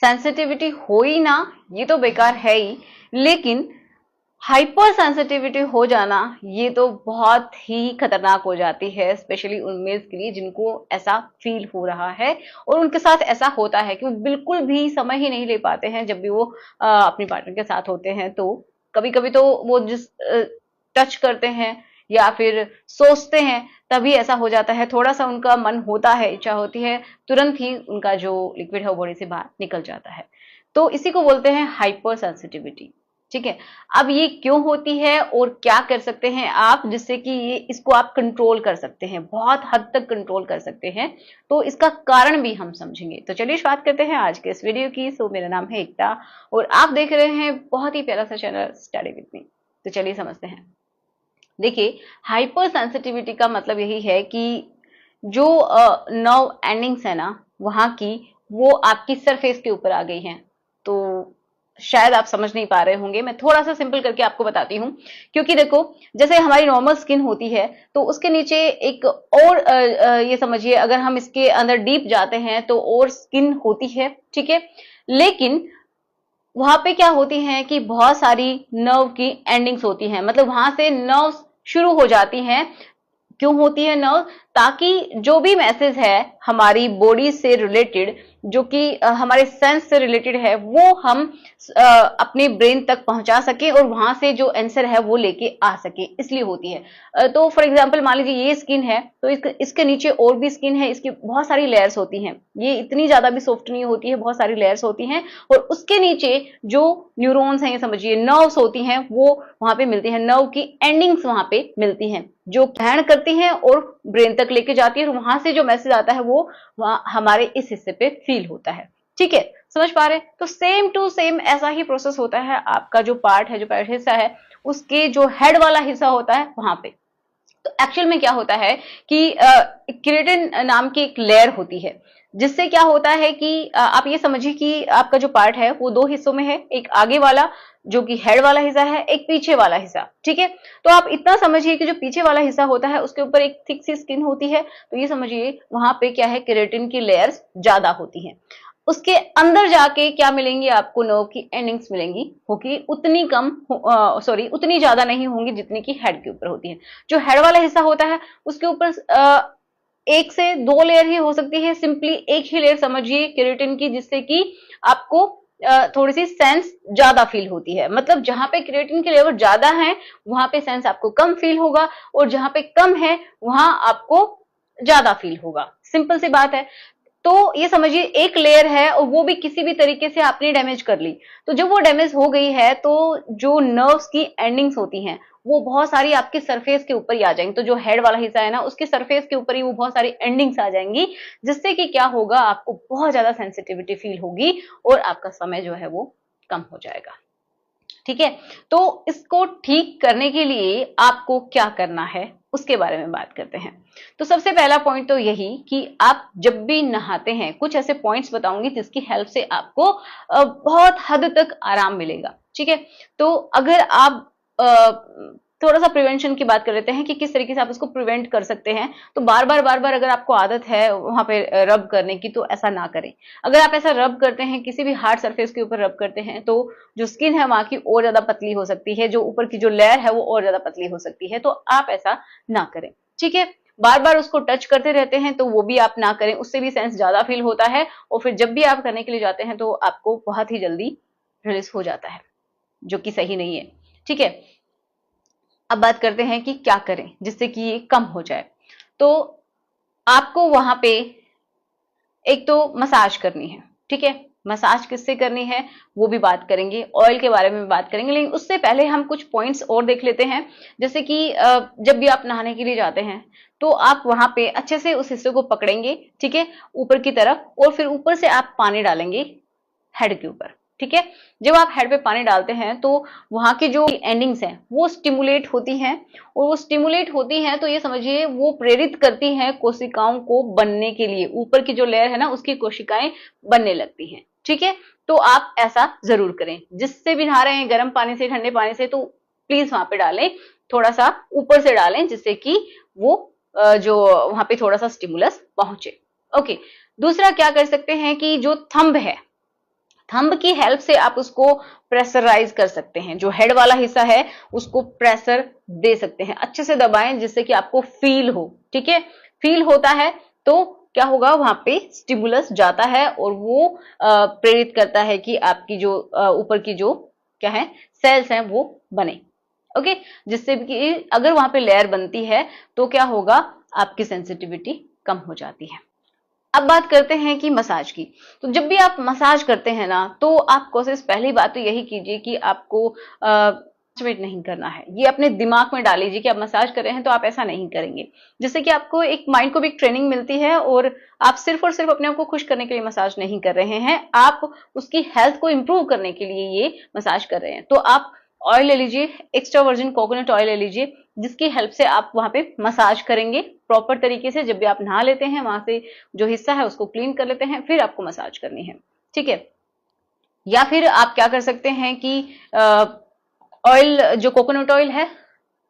Sensitivity हो ही ना, ये तो बेकार है ही, लेकिन हाइपर सेंसिटिविटी हो जाना ये तो बहुत ही खतरनाक हो जाती है, स्पेशली उन मेल्स के लिए जिनको ऐसा फील हो रहा है और उनके साथ ऐसा होता है कि वो बिल्कुल भी समय ही नहीं ले पाते हैं जब भी वो अपनी पार्टनर के साथ होते हैं। तो कभी कभी तो वो जिस टच करते हैं या फिर सोचते हैं तभी ऐसा हो जाता है, थोड़ा सा उनका मन होता है, इच्छा होती है, तुरंत ही उनका जो लिक्विड है वो बॉडी से बाहर निकल जाता है। तो इसी को बोलते हैं हाइपर सेंसिटिविटी। ठीक है, अब ये क्यों होती है और क्या कर सकते हैं आप जिससे कि ये इसको आप कंट्रोल कर सकते हैं, बहुत हद तक कंट्रोल कर सकते हैं, तो इसका कारण भी हम समझेंगे। तो चलिए बात करते हैं आज के इस वीडियो की। सो मेरा नाम है एकता और आप देख रहे हैं बहुत ही प्यारा सा चैनल स्टडी विद मी। तो चलिए समझते हैं। देखिए, हाइपर सेंसिटिविटी का मतलब यही है कि जो नर्व एंडिंग्स है ना वहां की, वो आपकी सरफेस के ऊपर आ गई हैं। तो शायद आप समझ नहीं पा रहे होंगे, मैं थोड़ा सा सिंपल करके आपको बताती हूँ। क्योंकि देखो, जैसे हमारी नॉर्मल स्किन होती है तो उसके नीचे एक और ये समझिए, अगर हम इसके अंदर डीप जाते हैं तो और स्किन होती है, ठीक है। लेकिन वहां पे क्या होती है कि बहुत सारी नर्व की एंडिंग्स होती हैं, मतलब वहां से नर्व शुरू हो जाती हैं। क्यों होती है नर्व? ताकि जो भी मैसेज है हमारी बॉडी से रिलेटेड, जो कि हमारे सेंस से रिलेटेड है, वो हम अपने ब्रेन तक पहुंचा सके और वहां से जो आंसर है वो लेके आ सके, इसलिए होती है। तो फॉर एग्जांपल मान लीजिए ये स्किन है, तो इसके नीचे और भी स्किन है, इसकी बहुत सारी लेयर्स होती हैं, ये इतनी ज्यादा भी सॉफ्ट नहीं होती है, बहुत सारी लेयर्स होती हैं। और उसके नीचे जो न्यूरॉन्स हैं, ये समझिए नर्व्स होती हैं, वो वहां पे मिलती है, नर्व की एंडिंग्स वहां पे मिलती हैं जो ग्रहण करती हैं और ब्रेन तक लेके जाती है, और वहां से जो मैसेज आता है वो वहां हमारे इस हिस्से पे फील होता है। ठीक है, समझ पा रहे हैं? तो सेम टू सेम ऐसा ही प्रोसेस होता है, आपका जो पार्ट है, जो पैर हिस्सा है, उसके जो हेड वाला हिस्सा होता है वहां पे। तो एक्चुअल में क्या होता है कि केराटिन नाम की एक लेयर होती है, जिससे क्या होता है कि आप ये समझिए कि आपका जो पार्ट है वो दो हिस्सों में है, एक आगे वाला जो कि हेड वाला हिस्सा है, एक पीछे वाला हिस्सा। ठीक है, तो आप इतना समझिए कि जो पीछे वाला हिस्सा होता है उसके ऊपर एक थिक सी स्किन होती है, तो ये समझिए वहां पे क्या है, केराटिन की लेयर्स ज्यादा होती हैं। उसके अंदर जाके क्या मिलेंगी आपको, नर्व की एंडिंग्स मिलेंगी, होगी उतनी कम, सॉरी उतनी ज्यादा नहीं होंगी जितनी की हेड के ऊपर होती है। जो हेड वाला हिस्सा होता है उसके ऊपर एक से दो लेयर ही हो सकती है, सिंपली एक ही लेयर समझिए केराटिन की, जिससे कि आपको थोड़ी सी सेंस ज्यादा फील होती है। मतलब जहां पे केराटिन की लेवल ज्यादा है वहां पे सेंस आपको कम फील होगा, और जहां पे कम है वहां आपको ज्यादा फील होगा। सिंपल सी बात है। तो ये समझिए एक लेयर है और वो भी किसी भी तरीके से आपने डैमेज कर ली, तो जब वो डैमेज हो गई है तो जो नर्व्स की एंडिंग्स होती हैं वो बहुत सारी आपके सरफेस के ऊपर ही आ जाएंगी। तो जो हेड वाला हिस्सा है ना, उसके सरफेस के ऊपर ही वो बहुत सारी एंडिंग्स आ जाएंगी, जिससे कि क्या होगा, आपको बहुत ज्यादा सेंसिटिविटी फील होगी और आपका समय जो है वो कम हो जाएगा। ठीक है, तो इसको ठीक करने के लिए आपको क्या करना है उसके बारे में बात करते हैं। तो सबसे पहला पॉइंट तो यही कि आप जब भी नहाते हैं, कुछ ऐसे पॉइंट्स बताऊंगी जिसकी हेल्प से आपको बहुत हद तक आराम मिलेगा। ठीक है, तो अगर आप थोड़ा सा प्रिवेंशन की बात कर लेते हैं कि किस तरीके से आप इसको प्रिवेंट कर सकते हैं। तो बार बार अगर आपको आदत है वहां पे रब करने की, तो ऐसा ना करें। अगर आप ऐसा रब करते हैं, किसी भी हार्ड सरफेस के ऊपर रब करते हैं, तो जो स्किन है वहां की और ज्यादा पतली हो सकती है, जो ऊपर की जो लेयर है वो और ज्यादा पतली हो सकती है, तो आप ऐसा ना करें। ठीक है, बार बार उसको टच करते रहते हैं तो वो भी आप ना करें, उससे भी सेंस ज्यादा फील होता है, और फिर जब भी आप करने के लिए जाते हैं तो आपको बहुत ही जल्दी रिलीज हो जाता है, जो कि सही नहीं है। ठीक है, अब बात करते हैं कि क्या करें जिससे कि ये कम हो जाए। तो आपको वहां पे एक तो मसाज करनी है। ठीक है, मसाज किससे करनी है वो भी बात करेंगे, ऑयल के बारे में भी बात करेंगे, लेकिन उससे पहले हम कुछ पॉइंट्स और देख लेते हैं। जैसे कि जब भी आप नहाने के लिए जाते हैं तो आप वहां पे अच्छे से उस हिस्से को पकड़ेंगे, ठीक है, ऊपर की तरफ, और फिर ऊपर से आप पानी डालेंगे हेड के ऊपर। ठीक है, जब आप हेड पे पानी डालते हैं तो वहां की जो एंडिंग्स हैं वो स्टिमुलेट होती हैं, और वो स्टिमुलेट होती हैं तो ये समझिए वो प्रेरित करती हैं कोशिकाओं को बनने के लिए, ऊपर की जो लेयर है ना उसकी कोशिकाएं बनने लगती हैं। ठीक है, तो आप ऐसा जरूर करें, जिससे भी नहा रहे हैं गर्म पानी से, ठंडे पानी से, तो प्लीज वहां पे डालें, थोड़ा सा ऊपर से डालें, जिससे कि वो जो वहां पे थोड़ा सा स्टिमुलस पहुंचे। ओके, दूसरा क्या कर सकते हैं कि जो थंब है, थंब की हेल्प से आप उसको प्रेशराइज कर सकते हैं, जो हेड वाला हिस्सा है उसको प्रेशर दे सकते हैं, अच्छे से दबाएं जिससे कि आपको फील हो। ठीक है, फील होता है तो क्या होगा, वहां पे स्टिमुलस जाता है और वो प्रेरित करता है कि आपकी जो ऊपर की जो क्या है सेल्स हैं वो बने। ओके, जिससे कि अगर वहां पे लेयर बनती है तो क्या होगा, आपकी सेंसिटिविटी कम हो जाती है। अब बात करते हैं कि मसाज की। तो जब भी आप मसाज करते हैं ना, तो आप कोशिश, पहली बात तो यही कीजिए कि आपको वेट नहीं करना है। ये अपने दिमाग में डालीजिए कि आप मसाज कर रहे हैं तो आप ऐसा नहीं करेंगे, जिससे कि आपको एक माइंड को भी एक ट्रेनिंग मिलती है और आप सिर्फ और सिर्फ अपने आप को खुश करने के लिए मसाज नहीं कर रहे हैं, आप उसकी हेल्थ को इंप्रूव करने के लिए ये मसाज कर रहे हैं। तो आप ऑयल ले लीजिए, एक्स्ट्रा वर्जिन कोकोनट ऑयल ले लीजिए, जिसकी हेल्प से आप वहां पे मसाज करेंगे प्रॉपर तरीके से। जब भी आप नहा लेते हैं वहां से जो हिस्सा है उसको क्लीन कर लेते हैं, फिर आपको मसाज करनी है। ठीक है, या फिर आप क्या कर सकते हैं कि ऑयल, जो कोकोनट ऑयल है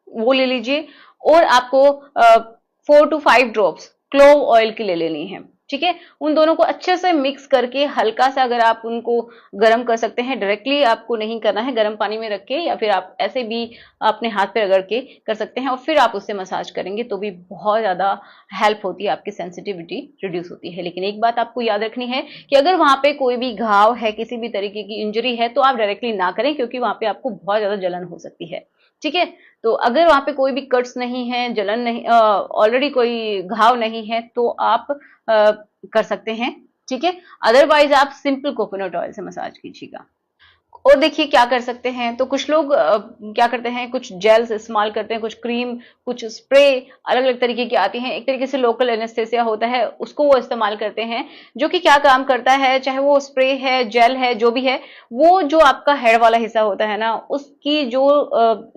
वो ले लीजिए और आपको 4 to 5 ड्रॉप्स क्लोव ऑयल की ले लेनी है। ठीक है, उन दोनों को अच्छे से मिक्स करके हल्का सा अगर आप उनको गर्म कर सकते हैं, डायरेक्टली आपको नहीं करना है, गर्म पानी में रख के या फिर आप ऐसे भी अपने हाथ पे रगड़ के कर सकते हैं और फिर आप उससे मसाज करेंगे तो भी बहुत ज्यादा हेल्प होती है, आपकी सेंसिटिविटी रिड्यूस होती है। लेकिन एक बात आपको याद रखनी है कि अगर वहां पे कोई भी घाव है, किसी भी तरीके की इंजरी है, तो आप डायरेक्टली ना करें, क्योंकि वहां पे आपको बहुत ज्यादा जलन हो सकती है। ठीक है, तो अगर वहां पे कोई भी कट्स नहीं है, जलन नहीं, ऑलरेडी कोई घाव नहीं है, तो आप कर सकते हैं। ठीक है, अदरवाइज आप सिंपल कोकोनट ऑयल से मसाज कीजिएगा। और देखिए क्या कर सकते हैं, तो कुछ लोग क्या करते हैं, कुछ जेल्स इस्तेमाल करते हैं, कुछ क्रीम, कुछ स्प्रे, अलग अलग तरीके की आती हैं। एक तरीके से लोकल एनेस्थेसिया होता है, उसको वो इस्तेमाल करते हैं, जो कि क्या काम करता है, चाहे वो स्प्रे है, जेल है, जो भी है, वो जो आपका हेड वाला हिस्सा होता है ना, उसकी जो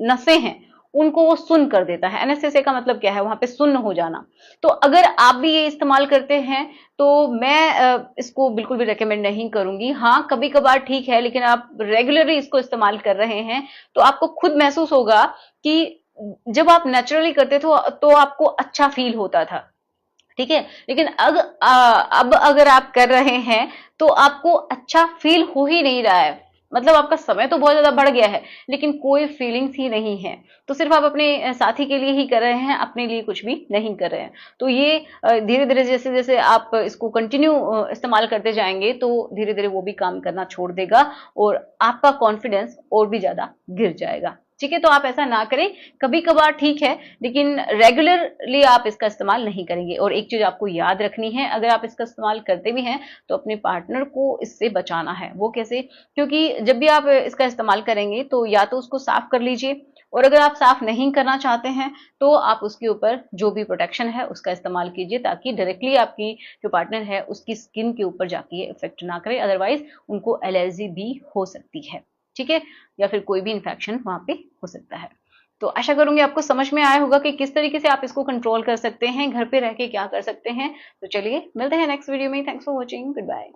नसें हैं उनको वो सुन्न कर देता है। एनेस्थेसिया का मतलब क्या है, वहां पे सुन्न हो जाना। तो अगर आप भी ये इस्तेमाल करते हैं तो मैं इसको बिल्कुल भी रेकमेंड नहीं करूंगी। हाँ, कभी कभार ठीक है, लेकिन आप रेगुलरली इसको इस्तेमाल कर रहे हैं तो आपको खुद महसूस होगा कि जब आप नेचुरली करते थे तो आपको अच्छा फील होता था। ठीक है, लेकिन अब अगर आप कर रहे हैं तो आपको अच्छा फील हो ही नहीं रहा है, मतलब आपका समय तो बहुत ज्यादा बढ़ गया है लेकिन कोई फीलिंग्स ही नहीं है। तो सिर्फ आप अपने साथी के लिए ही कर रहे हैं, अपने लिए कुछ भी नहीं कर रहे हैं। तो ये धीरे धीरे जैसे जैसे आप इसको कंटिन्यू इस्तेमाल करते जाएंगे तो धीरे धीरे वो भी काम करना छोड़ देगा और आपका कॉन्फिडेंस और भी ज्यादा गिर जाएगा। ठीक है, तो आप ऐसा ना करें, कभी कभार ठीक है, लेकिन रेगुलरली आप इसका इस्तेमाल नहीं करेंगे। और एक चीज आपको याद रखनी है, अगर आप इसका इस्तेमाल करते भी हैं तो अपने पार्टनर को इससे बचाना है। वो कैसे, क्योंकि जब भी आप इसका इस्तेमाल करेंगे तो या तो उसको साफ कर लीजिए, और अगर आप साफ नहीं करना चाहते हैं तो आप उसके ऊपर जो भी प्रोटेक्शन है उसका इस्तेमाल कीजिए, ताकि डायरेक्टली आपकी जो पार्टनर है उसकी स्किन के ऊपर जाके ये इफेक्ट ना करे, अदरवाइज उनको एलर्जी भी हो सकती है। ठीक है, या फिर कोई भी इन्फेक्शन वहां पे हो सकता है। तो आशा करूंगी आपको समझ में आया होगा कि किस तरीके से आप इसको कंट्रोल कर सकते हैं, घर पे रह के क्या कर सकते हैं। तो चलिए मिलते हैं नेक्स्ट वीडियो में। Thanks for watching, good bye.